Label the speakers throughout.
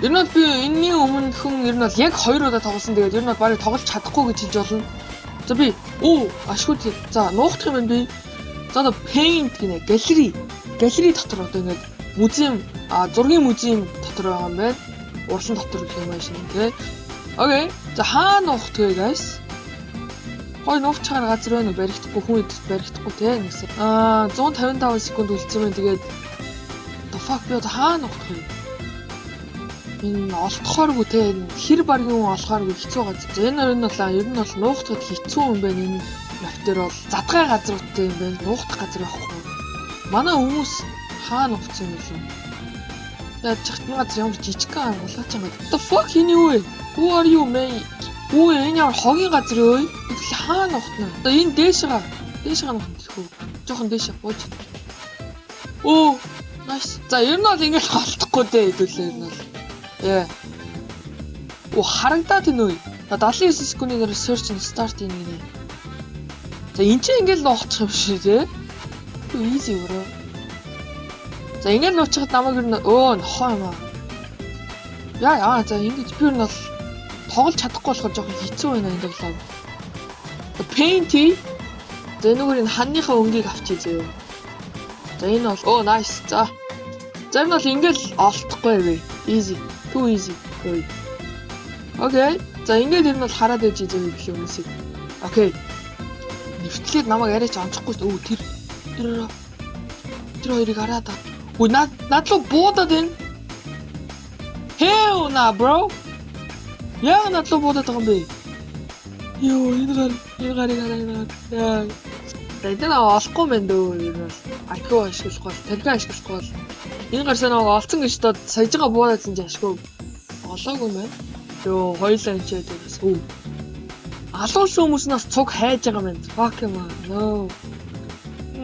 Speaker 1: Ер нь би энэний өмнөхөн ер нь бол яг 2 удаа тоглосон. Тэгээд ер нь бол барыг тоглож чадахгүй гэж хэлж болно. За би ашгүй. За нуухдах юм байна би. За одоо paint гинэ gallery дотор одоо ингээд музейм зургийн музейм дотор байгаа юм байна. Урсан дотор гэх юм аашин тий. Окей. За хаана нуухдах вэ guys? Хой нуугчаар газар байна уу? Баригдахгүй хүн идэж баригдахгүй тий нэгсээ. 155 секунд үлдсэн байна. Тэгээд the fuck би одоо хаана нуухдах вэ? Энэ олдохооргүй те хэр баргийн олохооргүй хэцүү газар. За энэ нь бол ер нь бол нуухдахад хэцүү юм байна. Энэ мап дээр бол задгай газруудтай юм байна. Нуухдах газар байхгүй. Манай хүмүүс хаана нуугдсан юм бэ? Яаж чигтэн газар ямар жижигхэн ангуулаач юм бэ? The fuck энэ юу вэ? Who are you man? Энэ ямар хогийн газар өө? Тэгэл хаана нуугдана? Одоо энэ дээшгээ нуугдчих үү? Жохон дээшээ бууж. Nice. За ер нь бол ингэж холдохгүй дээ хэдүүлээ ер нь бол. Харагдаад энэ үү? 79 секундын research and start энэ гинэ. За энэ чинь ингээл нуугдчих юм шиг тий. Easy бро. За ингээл нуучихад намайг ер нь нохоо юм аа. Яа за ингэж би ер нь бол тоглож чадахгүй болохоор жоохон хэцүү байна энэ тоглоом. Paint. За энэгээр энэ ханныхаа өнгийг авчий зөө. За энэ бол nice. За энэ бол ингээл олдохгүй вэ. Easy. Too easy. Окей. За ингээд ер нь бол хараад байж байгаа гэх юм шиг. Окей. Нэвтлээд намайг арайч онцохгүй. Тэр хоёрыг хараад. Над руу буудаад байна. Hell nah bro. Яа над руу буудаад байгаа юм бэ? Энэ гарыг хараа. Тэгээд олохгүй мэн дөө ер нь архив ашиглахгүй бол тархи ашиглахгүй бол энэ гарсаа нэг олцсон гэж дод саяжгаа буудаадсан ч ашгүй олоогүй мэн. Хоёлаа энэ ч дээрээс алуулсан хүмүүс нас цуг хайж байгаа мэн. Fuck юм аа.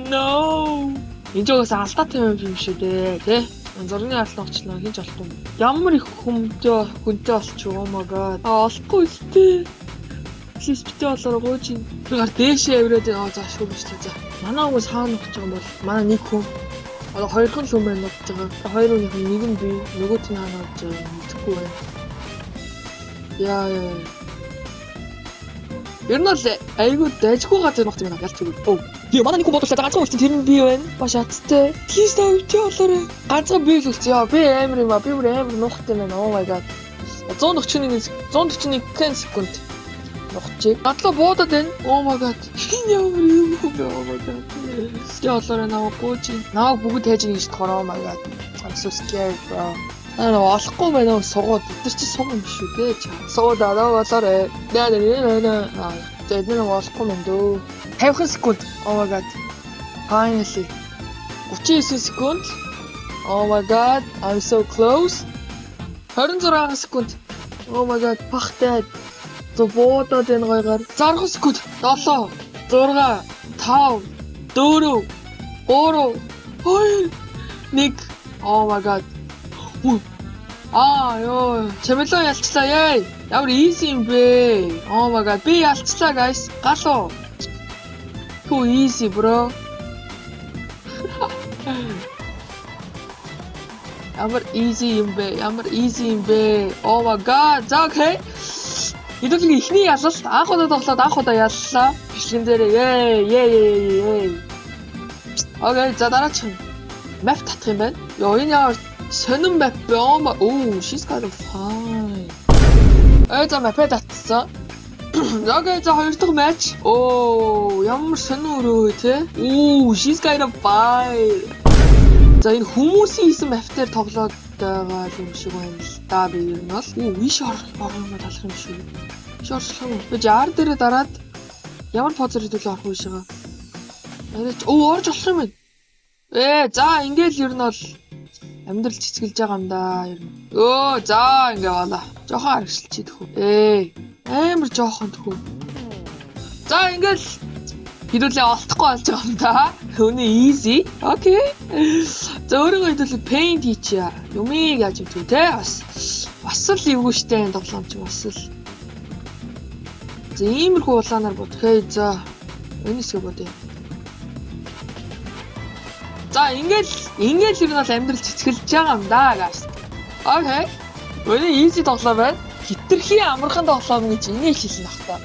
Speaker 1: No. Энэ жогоос алдаатай юм шүү дээ тий. Зургийн алт очлоо хийж олохгүй. Ямар их хүнтэй болчих oh my god. Олохгүй л тий. Битээ болоор гооч ин. Би гар дээшээ авираад заашгүй биш тий. За. Манай хүмүүс хаана нухаж байгаа юм бол манай нэг хүн одоо хоёр хүн л хүн байна болж байгаа. Хоёр хүнийх нь нэг нь би, нөгөөт нь хаана болж байгаа мэдэхгүй байна. Яа. Ер нь л айгүй дайжгүй газар нухаж байгаа ялч үгүй. Би манай нэг хүн бодвол ганцхан үлдсэн тэр нь би байна. Башааттай. Тийш таа битээ болоор ганцхан би л үлдсэн. Яа би амар юм аа. Би бүр амар нухтай байна. Oh my god. 141 секунд. Нухчих. Надлаа буудаад байна. Oh my god. Ямар юм бэ? Oh my god. Яалаараа наваагүй чи. Наваа бүгд хайж ийн гэж тохороо. Oh my god. I'm so scared bro. Олохгүй байна уу сугууд. Тэр чи суг юм биш үү дээ чаа. Суудаа болоорой. Наа. Тэгээд нэг олохгүй мэн дөө. 50 секунд. Oh my god. Finally. 39 секунд. Oh my god. I'm so close. 26 секунд. Oh my god. Пахтай. Зобоодод энэ гойгаар 60 секунд 7 6 5 4 3 2 1 Oh my god. Ёо, чамлаа ялцлаа яа. Ямар easy юм бэ? Oh my god. Би ялцлаа guys. Галуу. Too easy bro. Ямар easy юм бэ? Oh my god. За окей. Хэдүүлэн ихний ялалт анх удаа тоглоод анх удаа яллаа. Бичлэгэн дээрээ. Окей, за дараач нь map татах юм байна. Энэ ямар сонин map бэ? She's kind of fine. За map татсан. Окей, за хоёр дахь матч. Ямар сонин өрөө те. She's kind of fine. За энэ хүмүүсийн хийсэн map дээр тоглоод байгаа юм шиг байна л да би ер нь бол виш орох юм талах юм шиг. Шорчлох юм. Би жаар дээрээ дараад ямар позор хөдөлгөөн орох вэ шигаа. Арайч орж болох юм байна. За ингээл ер нь бол амьдрал цэцгэлж байгаа юм да ер нь. За ингээ болоо. Жохон аргашилчий төхөө. Амар жохон төхөө. За ингээл хэдүүлээ олдохгүй болж байгаа юм да. Өнөө easy. Окей. За өөрийгөө хэдүүлээ paint хийчихье. Юмыг яаж юм те бас л эвгүй штэ энэ тоглоом чи бас л. За иймэрхүү улаанаар бодхээ. За энэ хэсгээ бодъё. За ингээл ер нь бол амьдрал цэцгэлж байгаа юм да guys. Окей. Өнөө easy тоглоом байна. Хитрхи амархан тоглоом гэж энийг хэлнэ ах та.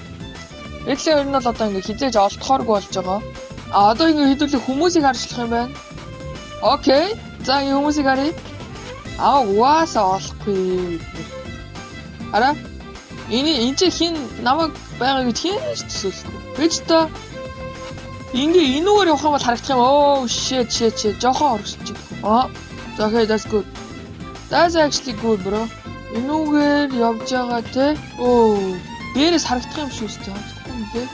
Speaker 1: Эцлээ ер нь бол одоо ингээ хизээж олдохооргүй болж байгаа. А одоо ингээ хэдүүлээ хүмүүсийг харчлах юм байна. Окей. За энэ хүмүүсийг харъя. Аа угаасаа олохгүй. Араа. Энэ чи хин намайг байгаа гэж хин төсөөлөхгүй. Гэж та ингээ энүүгээр явах юм бол харагдах юм. Oh shit. Жохон орчихчих. За okay, that's good. That's actually good, bro. Энүүгээр явж байгаа те. Дээрээс харагдах юм шүү дээ. Тэ.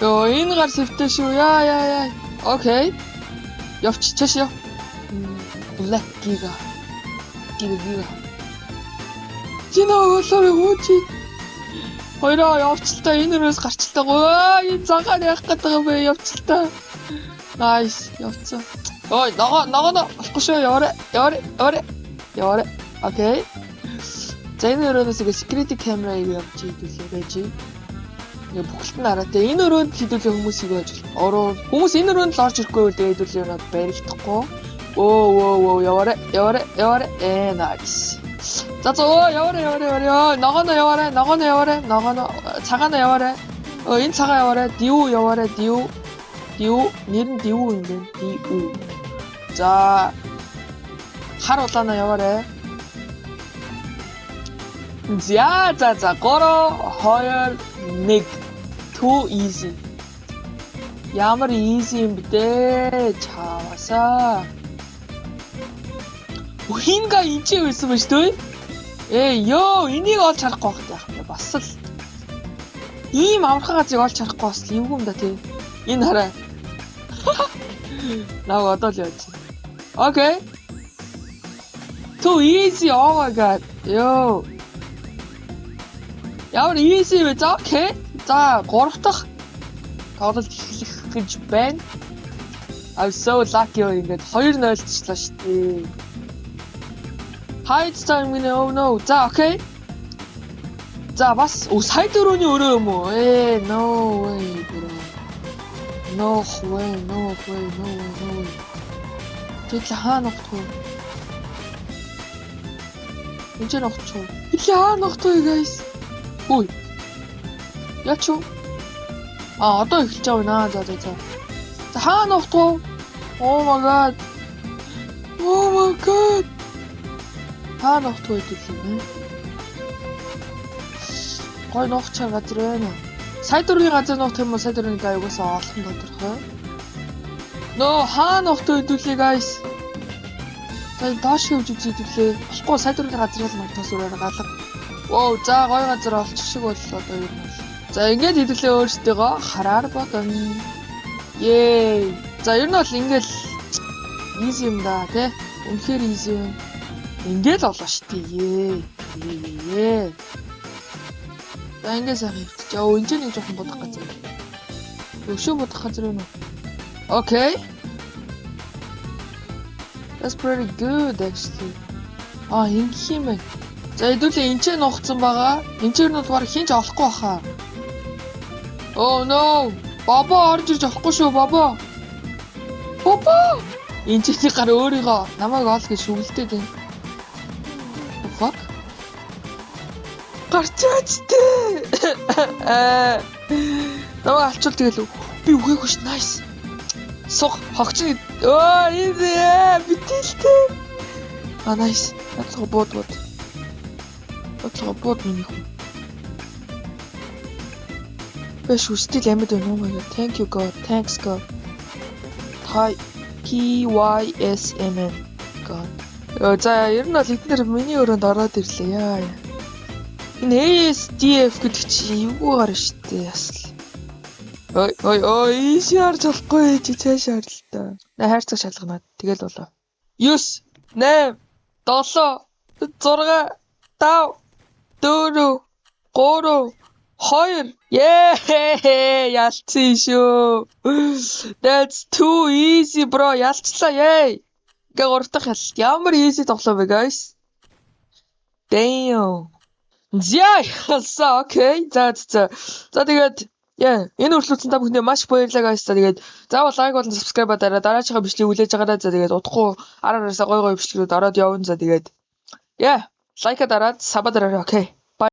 Speaker 1: Йоо, энэ гар сэвтэй шүү. Яа. Окей. Явч чаш яв. Black Giga. Чинөө өөлөөр хөөчи. Хоёроо явчлаа энэ өрөөс гарчлаа. Энэ цагаар явах гэдэг юм бэ? Явчлаа. Nice. Явцсан. Ой, ногоо болохгүй шүү. Яваарэ. Окей. За энэ өрөөс ингээ security camera явж идүүлээ байж. Ингээ бүхэлд нь хараа. Тэгээ энэ өрөөнд хідүүлээ хүмүүсийг байж. Хүмүүс энэ өрөөнд л орж ирэхгүй бол тэгээ идүүлээ надад баригдахгүй. Яваарэ. Nice. За яваарэ. Ногоно яваарэ. Цагаана яваарэ. Энэ цагаа яваарэ. Див яваарэ. Нэр нь див юм бэ? Див. За хар улаана яваарэ. За 3 2 1 too easy. Ямар easy юм бэ? Чаавасаа. Хинга инчээ байсан ба шүү дээ. Ёо, энийг олж харахгүй байх юм бас л. Ийм амархан газрыг олж харахгүй бас л эвгүй юм да тий. Энэ хараа. Наа одоо л яаж. Окей. Too easy. Oh my god. Ёо. Ямар easy вэ? За окей. За 3 дахь тоглолт эхлэх гэж байна. I'm so lucky ингээд 2-0 члаа шүү дээ. Hide time гинэ. Oh no. За окей. За бас сая дөрөвний өрөө юм уу? No way bro. No way. Тэглэ хаана ногтгүй. Энд ногтгүй. Тэглэ хаана ногтгүй guys. Ой. Яач юу? Одоо эхэлж байгаа наа. За. За хаана ногтгүй? Oh my god. Хаана ногтгүй гэдэг юм. Гой ногч газар байна. Сая дөрвийн газар ногт юм уу? Сая дөрвийн аюугасаа олхон тодорхой. Нөө хаана ногтгүй хэдүүлээ guys. За доош хөвж үзүүлээ. Болохгүй сая дөрвийн газрын ногтоос өрөөр галга. Оо за гой газар олчих шиг боллоо одоо юу юм. За ингээд хэдүүлээ өөрсдийгөө хараар бодно. Yay. За ер нь бол ингээд easy юм да тий. Үнэхээр easy юм. Ингээд олоо штий. Yay. За ингээд сайн хэвчээ. Энд ч нэг жоохон бодох газар. Өшөө бодох газар байна уу? Okay. That's pretty good actually. Ингэ юм байна. За хэдүүлээ энд ч нухацсан байгаа. Энд ч нь бол хинч олохгүй баха. Oh no. Баба орж ирж авахгүй шүү баба. Энд ч гар өөрийгөө намайг оол гэж шүглдээд байна. Fuck. Гарчаач тээ. Намайг алчвал тэгэл би үгээгүй ш. Nice. Сух хогч easy битэлтэй. Nice. Надлага бод. Бод миний хүн. Биш үстэл амьд байна уу яа. Thank you God. Thanks God. PYSMN God. За ер нь бол эдгээр миний өрөөнд ороод ирлээ яа. Энэ ASDF гэдэг чи эвгүй гар штэ ясл. Ой ийш харж болохгүй чи цааш хар л та. Хайрцаг шалганаад тэгэл болоо. 9 8 7 6 5 4 3 2 ялцсан шүү. That's too easy bro. Ялцлаа yay. Гэ 3 дахь ялт. Ямар easy тоглоом бэ guys? Damn. Ялсан. Окей. За тэгээд энэ үргэлжлүүлсэн та бүхэндээ маш баярлалаа guys. За тэгээд заавал лайк болон subscribe дараа дараачихаа бичлэгийг хүлээж агараа. За тэгээд удахгүй араараасаа гой бичлэгүүд ороод явна. За тэгээд Лайка дараад саба дараарай, окей.